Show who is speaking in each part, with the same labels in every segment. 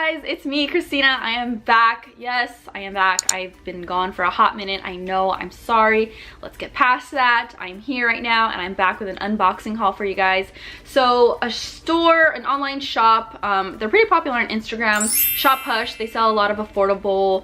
Speaker 1: guys, it's me, Christina. I am back. Yes, I am back. I've been gone for a hot minute. I know, I'm sorry. Let's get past that. I'm here right now and I'm back with an unboxing haul for you guys. So a store, an online shop, they're pretty popular on Instagram, ShopHush. They sell a lot of affordable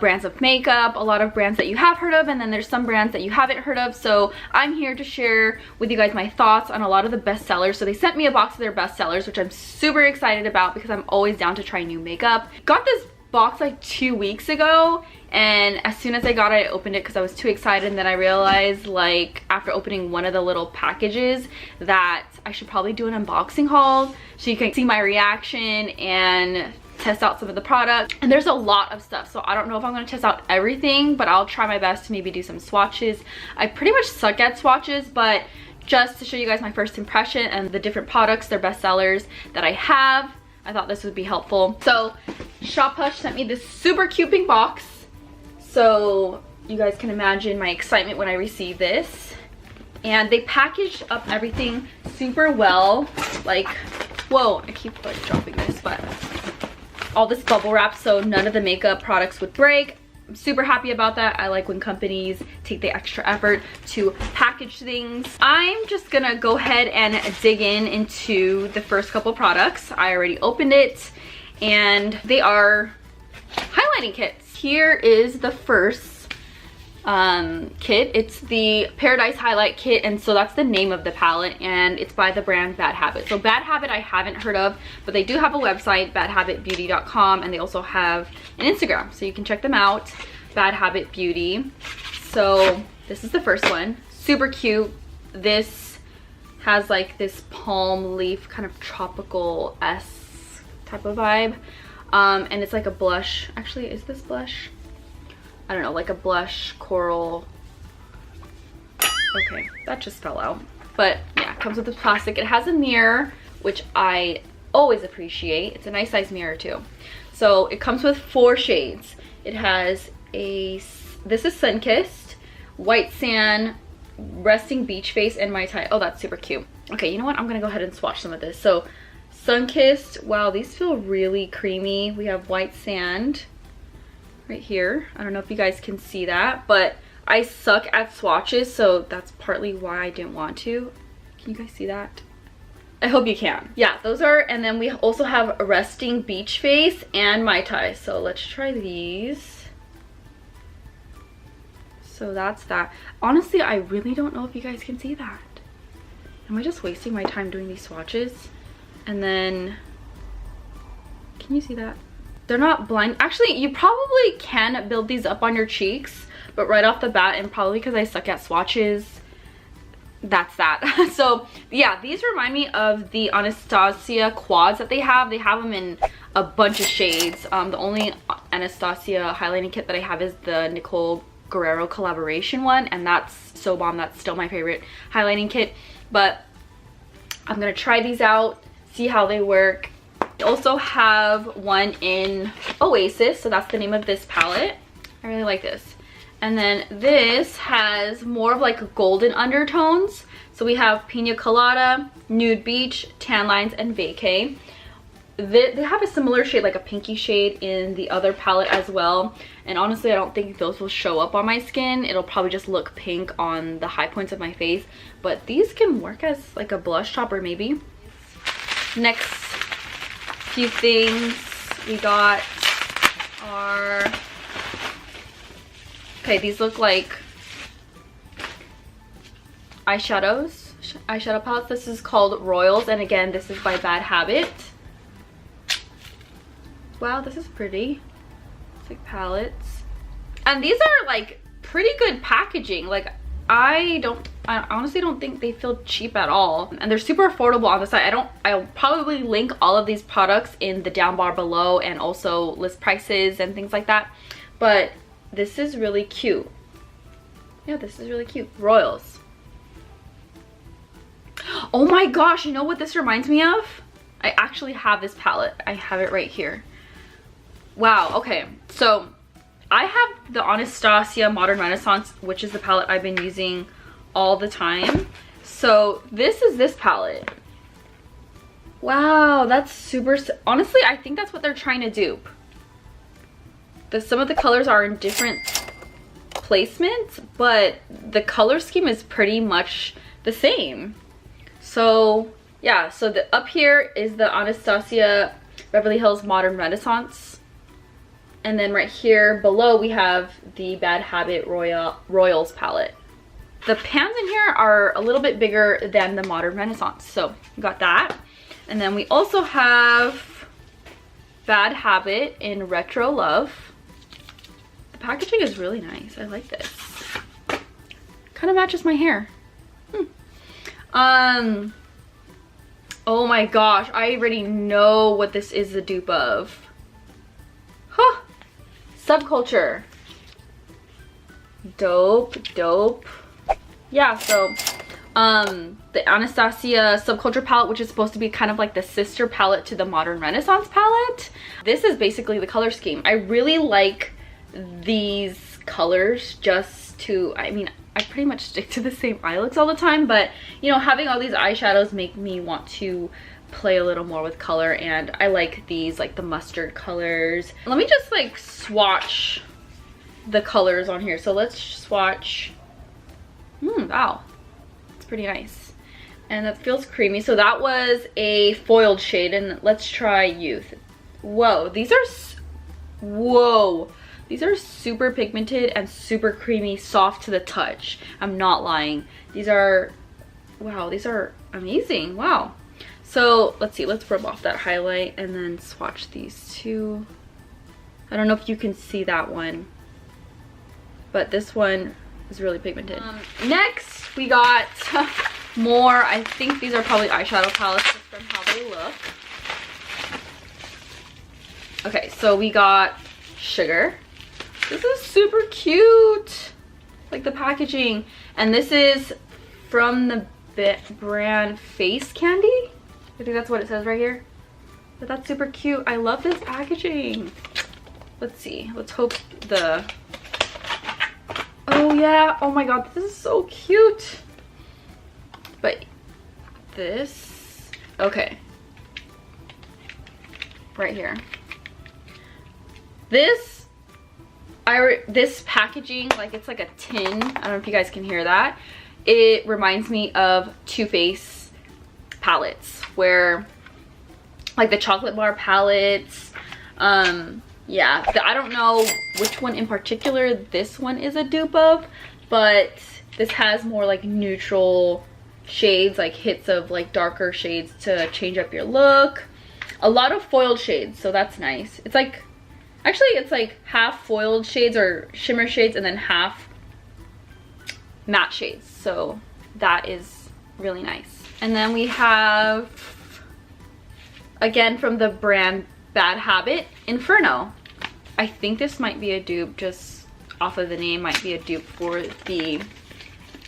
Speaker 1: brands of makeup, a lot of brands that you have heard of, and then there's some brands that you haven't heard of. So I'm here to share with you guys my thoughts on a lot of the best sellers. So they sent me a box of their best sellers, which I'm super excited about because I'm always down to try new makeup. Got this box like 2 weeks ago, and as soon as I got it, I opened it because I was too excited, and then I realized, like, after opening one of the little packages, that I should probably do an unboxing haul so you can see my reaction and test out some of the products. And there's a lot of stuff, so I don't know if I'm going to test out everything, but I'll try my best to maybe do some swatches. I pretty much suck at swatches, but just to show you guys my first impression and the different products, their best sellers that I have, I thought this would be helpful. So ShopHush sent me this super cute pink box, so you guys can imagine my excitement when I received this. And they packaged up everything super well. Like, whoa, I keep like dropping this, but all this bubble wrap so none of the makeup products would break. I'm super happy about that. I like when companies take the extra effort to package things. I'm just gonna go ahead and dig into the first couple products. I already opened it, and they are highlighting kits. Here is the first kit. It's the Paradise Highlight Kit, and so that's the name of the palette, and it's by the brand Bad Habit. So Bad Habit I haven't heard of, but they do have a website, badhabitbeauty.com, and they also have an Instagram, so you can check them out, Bad Habit Beauty. So this is the first one. Super cute. This has like this palm leaf kind of tropical-esque type of vibe, and it's like a blush. Actually, is this blush? I don't know, like a blush coral. Okay, that just fell out. But yeah, it comes with this plastic. It has a mirror, which I always appreciate. It's a nice size mirror too. So it comes with 4 shades. It has a, this is Sunkissed, White Sand, Resting Beach Face, and Mai Tai. Oh, that's super cute. Okay, you know what? I'm gonna go ahead and swatch some of this. So Sunkissed, wow, these feel really creamy. We have White Sand right here. I don't know if you guys can see that, but I suck at swatches, so that's partly why I didn't want to. Can you guys see that? I hope you can. Yeah, those are, and then we also have Resting Beach Face and Mai Tai. So let's try these. So that's that. Honestly, I really don't know if you guys can see that. Am I just wasting my time doing these swatches? And then, can you see that? They're not blind. Actually, you probably can build these up on your cheeks, but right off the bat, and probably because I suck at swatches, that's that. So yeah, these remind me of the Anastasia quads that they have. They have them in a bunch of shades. The only Anastasia highlighting kit that I have is the Nicole Guerrero collaboration one, and that's so bomb. That's still my favorite highlighting kit, but I'm gonna try these out, see how they work. I also have one in Oasis, so that's the name of this palette. I really like this. And then this has more of like golden undertones. So we have Pina Colada, Nude Beach, Tan Lines, and Vacay. They have a similar shade, like a pinky shade, in the other palette as well. And honestly, I don't think those will show up on my skin. It'll probably just look pink on the high points of my face. But these can work as like a blush topper maybe. Next few things we got are, okay, these look like eyeshadow palettes. This is called Royals, and again, this is by Bad Habit. Wow, this is pretty. It's like palettes, and these are like pretty good packaging. Like, I honestly don't think they feel cheap at all, and they're super affordable on the site. I'll probably link all of these products in the down bar below, and also list prices and things like that. But this is really cute. Yeah, this is really cute. Royals. Oh my gosh, you know what this reminds me of? I actually have this palette. I have it right here. Wow, okay, so I have the Anastasia Modern Renaissance, which is the palette I've been using all the time. So this is this palette. Wow, that's super, honestly, I think that's what they're trying to dupe. Some of the colors are in different placements, but the color scheme is pretty much the same. So yeah, so up here is the Anastasia Beverly Hills Modern Renaissance. And then right here below we have the Bad Habit Royals palette. The pans in here are a little bit bigger than the Modern Renaissance. So we got that. And then we also have Bad Habit in Retro Love. The packaging is really nice. I like this. Kind of matches my hair. Oh my gosh, I already know what this is the dupe of. Huh. Subculture. Dope. Yeah, so the Anastasia Subculture palette, which is supposed to be kind of like the sister palette to the Modern Renaissance palette. This is basically the color scheme. I really like these colors just to, I mean, I pretty much stick to the same eye looks all the time, but you know, having all these eyeshadows make me want to play a little more with color, and I like these, like the mustard colors. Let me just like swatch the colors on here. So let's swatch. Wow, it's pretty nice, and that feels creamy. So that was a foiled shade, and let's try Youth. Whoa, these are super pigmented and super creamy, soft to the touch. I'm not lying. These are, wow, these are amazing. Wow. So let's see, let's rub off that highlight and then swatch these two. I don't know if you can see that one, but this one is really pigmented. Next we got more, I think these are probably eyeshadow palettes just from how they look. Okay, so we got Sugar. This is super cute, like the packaging, and this is from the brand Face Candy. I think that's what it says right here, but that's super cute. I love this packaging. Let's see, let's hope the, oh yeah, oh my god, this is so cute. But this, okay, right here, this packaging, like it's like a tin. I don't know if you guys can hear that. It reminds me of Too Faced palettes, where like the chocolate bar palettes. Yeah, I don't know which one in particular this one is a dupe of, but this has more like neutral shades, like hits of like darker shades to change up your look. A lot of foiled shades, so that's nice. It's like, actually it's like half foiled shades or shimmer shades and then half matte shades, so that is really nice. And then we have, again from the brand Bad Habit, Inferno. I think this might be a dupe, just off of the name, might be a dupe for the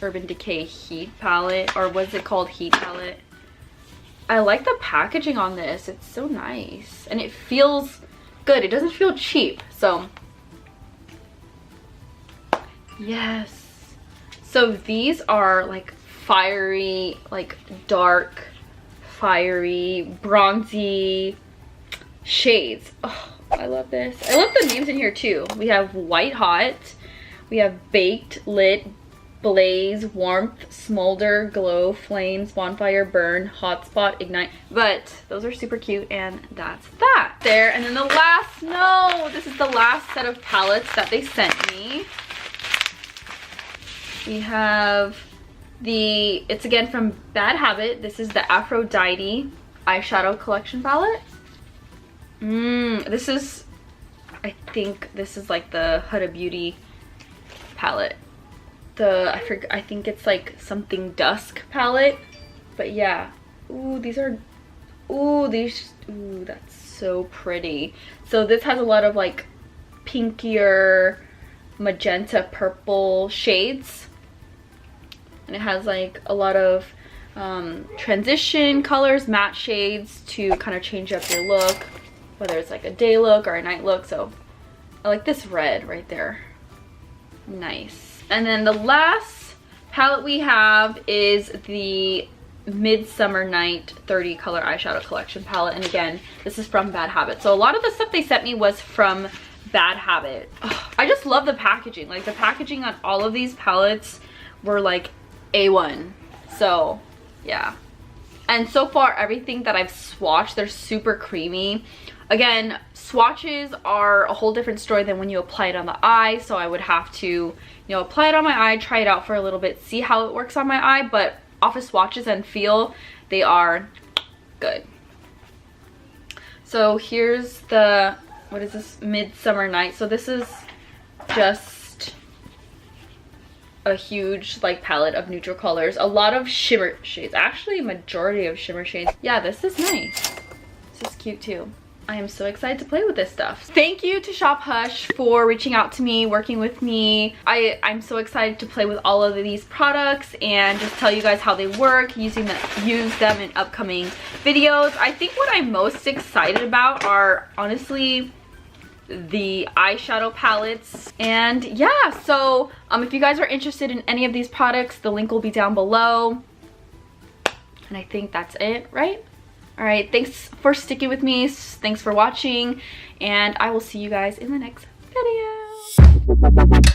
Speaker 1: Urban Decay Heat palette, or what's it called, Heat palette. I like the packaging on this. It's so nice and it feels good. It doesn't feel cheap. So yes, so these are like fiery, like dark fiery bronzy shades. Oh, I love this. I love the names in here too. We have White Hot, we have Baked, Lit, Blaze, Warmth, Smolder, Glow, Flames, Bonfire, Burn, Hotspot, Ignite. But those are super cute, and that's that there. And then the last, no, this is the last set of palettes that they sent me. We have the, it's again from Bad Habit. This is the Aphrodite eyeshadow collection palette. This is, I think this is like the Huda Beauty palette. I think it's like something Dusk palette, but yeah. Ooh, these are, ooh, that's so pretty. So this has a lot of like pinkier magenta purple shades, and it has like a lot of transition colors, matte shades to kind of change up your look, whether it's like a day look or a night look. So I like this red right there. Nice. And then the last palette we have is the Midsummer Night 30 color eyeshadow collection palette. And again, this is from Bad Habit. So a lot of the stuff they sent me was from Bad Habit. Ugh, I just love the packaging. Like the packaging on all of these palettes were like A1. So yeah. And so far everything that I've swatched, they're super creamy. Again, swatches are a whole different story than when you apply it on the eye. So I would have to, you know, apply it on my eye, try it out for a little bit, see how it works on my eye. But off of swatches and feel, they are good. So here's the, what is this, Midsummer Night. So this is just a huge like palette of neutral colors, a lot of shimmer shades, actually majority of shimmer shades. Yeah, this is nice. This is cute too. I am so excited to play with this stuff. Thank you to ShopHush for reaching out to me, working with me. I'm so excited to play with all of these products and just tell you guys how they work, use them in upcoming videos. I think what I'm most excited about are honestly the eyeshadow palettes. And yeah, so if you guys are interested in any of these products, the link will be down below. And I think that's it, right? All right, thanks for sticking with me. Thanks for watching, and I will see you guys in the next video.